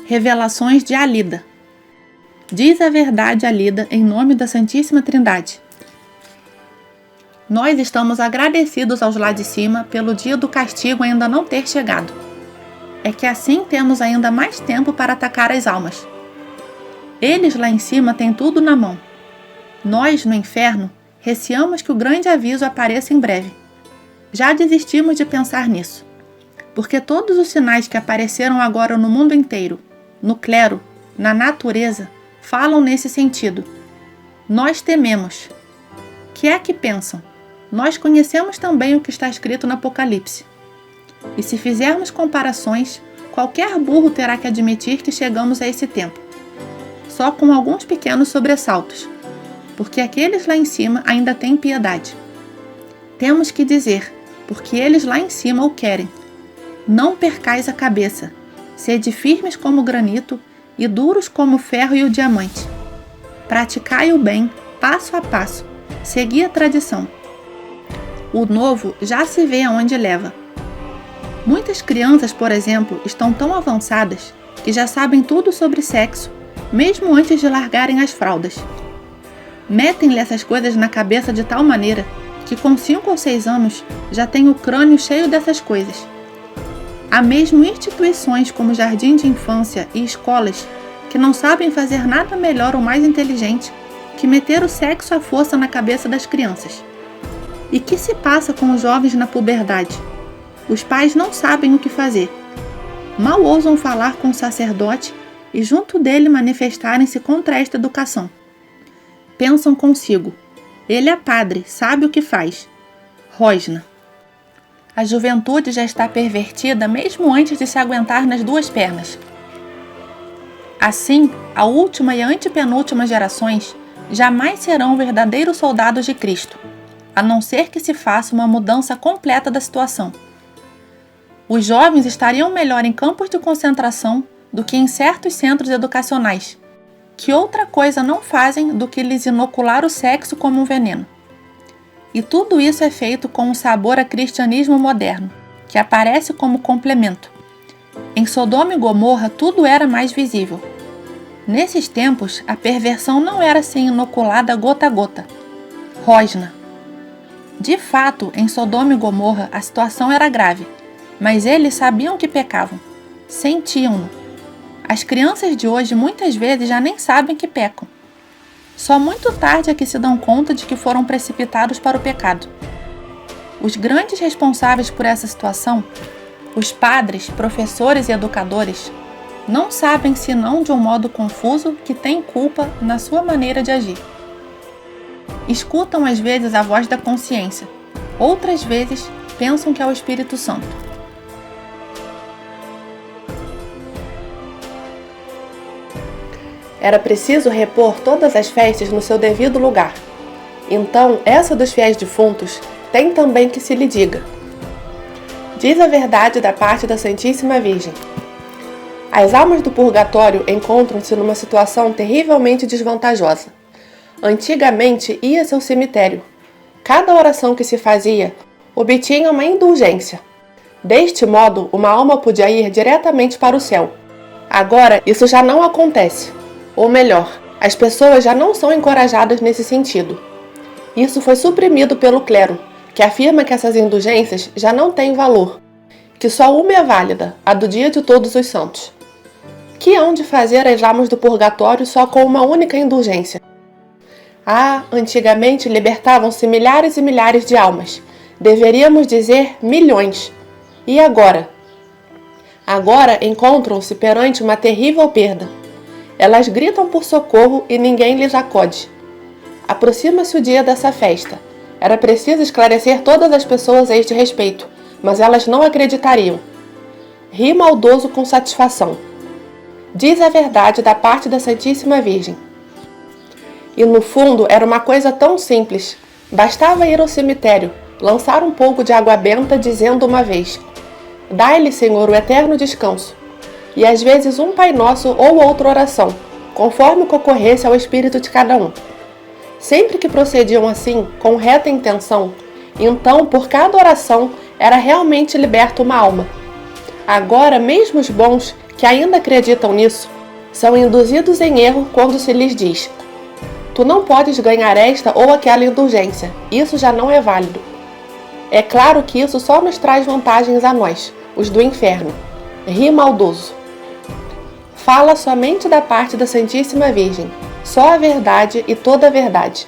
Revelações de Alida. Diz a verdade, Alida, em nome da Santíssima Trindade. Nós estamos agradecidos aos lá de cima pelo dia do castigo ainda não ter chegado. É que assim temos ainda mais tempo para atacar as almas. Eles lá em cima têm tudo na mão. Nós, no inferno, receamos que o grande aviso apareça em breve. Já desistimos de pensar nisso, porque todos os sinais que apareceram agora no mundo inteiro, no clero, na natureza, falam nesse sentido. Nós tememos. Que é que pensam? Nós conhecemos também o que está escrito no Apocalipse. E se fizermos comparações, qualquer burro terá que admitir que chegamos a esse tempo. Só com alguns pequenos sobressaltos, porque aqueles lá em cima ainda têm piedade. Temos que dizer, porque eles lá em cima o querem. Não percais a cabeça, sede firmes como o granito e duros como o ferro e o diamante. Praticai o bem, passo a passo, segui a tradição. O novo já se vê aonde leva. Muitas crianças, por exemplo, estão tão avançadas que já sabem tudo sobre sexo, mesmo antes de largarem as fraldas. Metem-lhe essas coisas na cabeça de tal maneira que com 5 ou 6 anos já tem o crânio cheio dessas coisas. Há mesmo instituições como jardim de infância e escolas que não sabem fazer nada melhor ou mais inteligente que meter o sexo à força na cabeça das crianças. E que se passa com os jovens na puberdade? Os pais não sabem o que fazer. Mal ousam falar com o sacerdote e junto dele manifestarem-se contra esta educação. Pensam consigo, ele é padre, sabe o que faz. Rosna. A juventude já está pervertida mesmo antes de se aguentar nas duas pernas. Assim, a última e a antepenúltima gerações jamais serão verdadeiros soldados de Cristo, a não ser que se faça uma mudança completa da situação. Os jovens estariam melhor em campos de concentração do que em certos centros educacionais, que outra coisa não fazem do que lhes inocular o sexo como um veneno. E tudo isso é feito com um sabor a cristianismo moderno, que aparece como complemento. Em Sodoma e Gomorra tudo era mais visível. Nesses tempos, a perversão não era assim inoculada gota a gota. Rosna. De fato, em Sodoma e Gomorra a situação era grave, mas eles sabiam que pecavam. Sentiam-no. As crianças de hoje muitas vezes já nem sabem que pecam. Só muito tarde é que se dão conta de que foram precipitados para o pecado. Os grandes responsáveis por essa situação, os padres, professores e educadores, não sabem senão de um modo confuso que têm culpa na sua maneira de agir. Escutam às vezes a voz da consciência, outras vezes pensam que é o Espírito Santo. Era preciso repor todas as festas no seu devido lugar. Então, essa dos fiéis defuntos tem também que se lhe diga. Diz a verdade da parte da Santíssima Virgem. As almas do purgatório encontram-se numa situação terrivelmente desvantajosa. Antigamente ia-se ao cemitério. Cada oração que se fazia obtinha uma indulgência. Deste modo, uma alma podia ir diretamente para o céu. Agora, isso já não acontece. Ou melhor, as pessoas já não são encorajadas nesse sentido. Isso foi suprimido pelo clero, que afirma que essas indulgências já não têm valor, que só uma é válida, a do dia de todos os santos. Que hão de fazer as almas do purgatório só com uma única indulgência? Antigamente libertavam-se milhares e milhares de almas. Deveríamos dizer milhões. E agora? Agora encontram-se perante uma terrível perda. Elas gritam por socorro e ninguém lhes acode. Aproxima-se o dia dessa festa. Era preciso esclarecer todas as pessoas a este respeito, mas elas não acreditariam. Ri maldoso com satisfação. Diz a verdade da parte da Santíssima Virgem. E no fundo era uma coisa tão simples. Bastava ir ao cemitério, lançar um pouco de água benta dizendo uma vez: Dai-lhe, Senhor, o eterno descanso. E às vezes um Pai Nosso ou outra oração, conforme o que ocorresse ao espírito de cada um. Sempre que procediam assim, com reta intenção, então por cada oração era realmente liberta uma alma. Agora, mesmo os bons, que ainda acreditam nisso são induzidos em erro quando se lhes diz: tu não podes ganhar esta ou aquela indulgência, isso já não é válido. É claro que isso só nos traz vantagens a nós, os do inferno. Ri maldoso. Fala somente da parte da Santíssima Virgem, só a verdade e toda a verdade.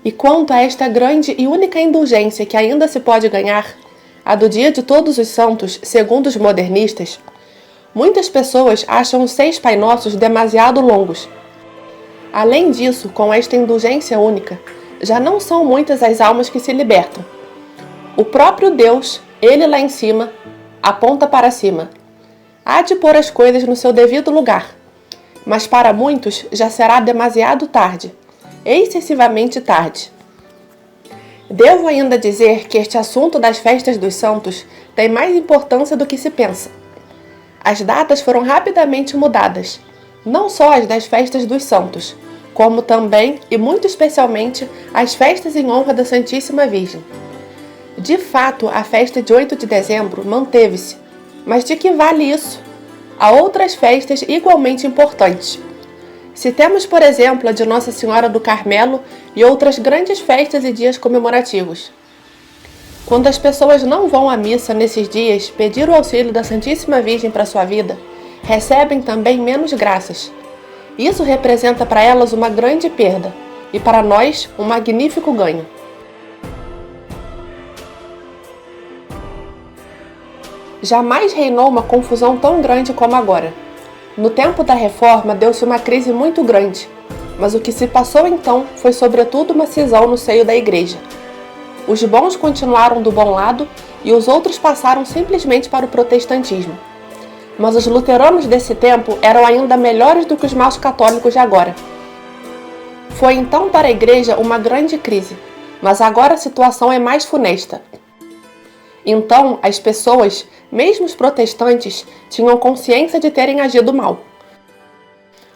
E quanto a esta grande e única indulgência que ainda se pode ganhar, a do Dia de Todos os Santos, segundo os modernistas, muitas pessoas acham os 6 Pai Nossos demasiado longos. Além disso, com esta indulgência única, já não são muitas as almas que se libertam. O próprio Deus, Ele lá em cima, aponta para cima. Há de pôr as coisas no seu devido lugar, mas para muitos já será demasiado tarde, excessivamente tarde. Devo ainda dizer que este assunto das festas dos santos tem mais importância do que se pensa. As datas foram rapidamente mudadas, não só as das festas dos santos, como também, e muito especialmente, as festas em honra da Santíssima Virgem. De fato, a festa de 8 de dezembro manteve-se, mas de que vale isso? Há outras festas igualmente importantes. Citemos, por exemplo, a de Nossa Senhora do Carmelo e outras grandes festas e dias comemorativos. Quando as pessoas não vão à missa nesses dias pedir o auxílio da Santíssima Virgem para sua vida, recebem também menos graças. Isso representa para elas uma grande perda e para nós um magnífico ganho. Jamais reinou uma confusão tão grande como agora. No tempo da Reforma deu-se uma crise muito grande, mas o que se passou então foi sobretudo uma cisão no seio da Igreja. Os bons continuaram do bom lado e os outros passaram simplesmente para o protestantismo. Mas os luteranos desse tempo eram ainda melhores do que os maus católicos de agora. Foi então para a Igreja uma grande crise, mas agora a situação é mais funesta. Então, as pessoas, mesmo os protestantes, tinham consciência de terem agido mal.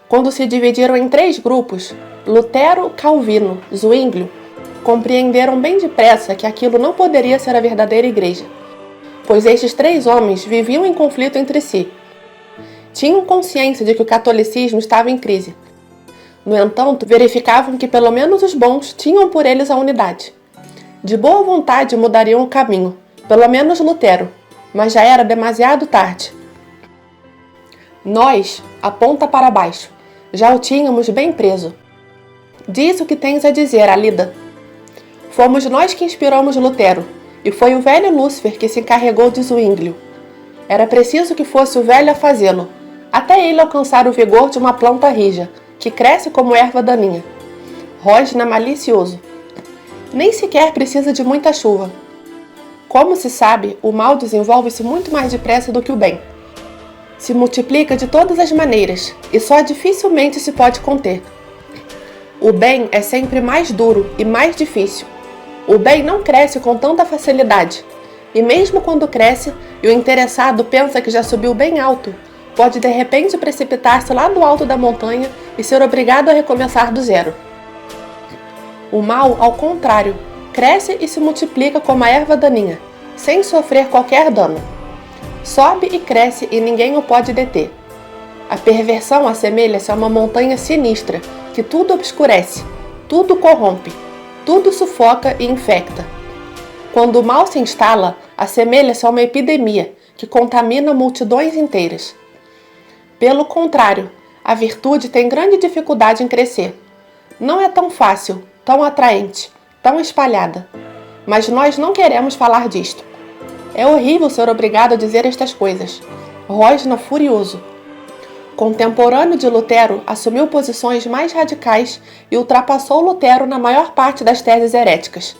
Quando se dividiram em 3 grupos, Lutero, Calvino, Zwinglio, compreenderam bem depressa que aquilo não poderia ser a verdadeira Igreja, pois estes 3 homens viviam em conflito entre si. Tinham consciência de que o catolicismo estava em crise. No entanto, verificavam que pelo menos os bons tinham por eles a unidade. De boa vontade mudariam o caminho, pelo menos Lutero, mas já era demasiado tarde. Nós, aponta para baixo, já o tínhamos bem preso. Diz o que tens a dizer, Alida. Fomos nós que inspiramos Lutero, e foi o velho Lúcifer que se encarregou de Zwinglio. Era preciso que fosse o velho a fazê-lo, até ele alcançar o vigor de uma planta rija, que cresce como erva daninha. Rosna malicioso. Nem sequer precisa de muita chuva. Como se sabe, o mal desenvolve-se muito mais depressa do que o bem. Se multiplica de todas as maneiras e só dificilmente se pode conter. O bem é sempre mais duro e mais difícil. O bem não cresce com tanta facilidade, e mesmo quando cresce e o interessado pensa que já subiu bem alto, pode de repente precipitar-se lá do alto da montanha e ser obrigado a recomeçar do zero. O mal, ao contrário, cresce e se multiplica como a erva daninha, sem sofrer qualquer dano. Sobe e cresce e ninguém o pode deter. A perversão assemelha-se a uma montanha sinistra que tudo obscurece, tudo corrompe, tudo sufoca e infecta. Quando o mal se instala, assemelha-se a uma epidemia que contamina multidões inteiras. Pelo contrário, a virtude tem grande dificuldade em crescer. Não é tão fácil, tão atraente, tão espalhada. Mas nós não queremos falar disto. É horrível ser obrigado a dizer estas coisas. Rosna furioso. Contemporâneo de Lutero, assumiu posições mais radicais e ultrapassou Lutero na maior parte das teses heréticas.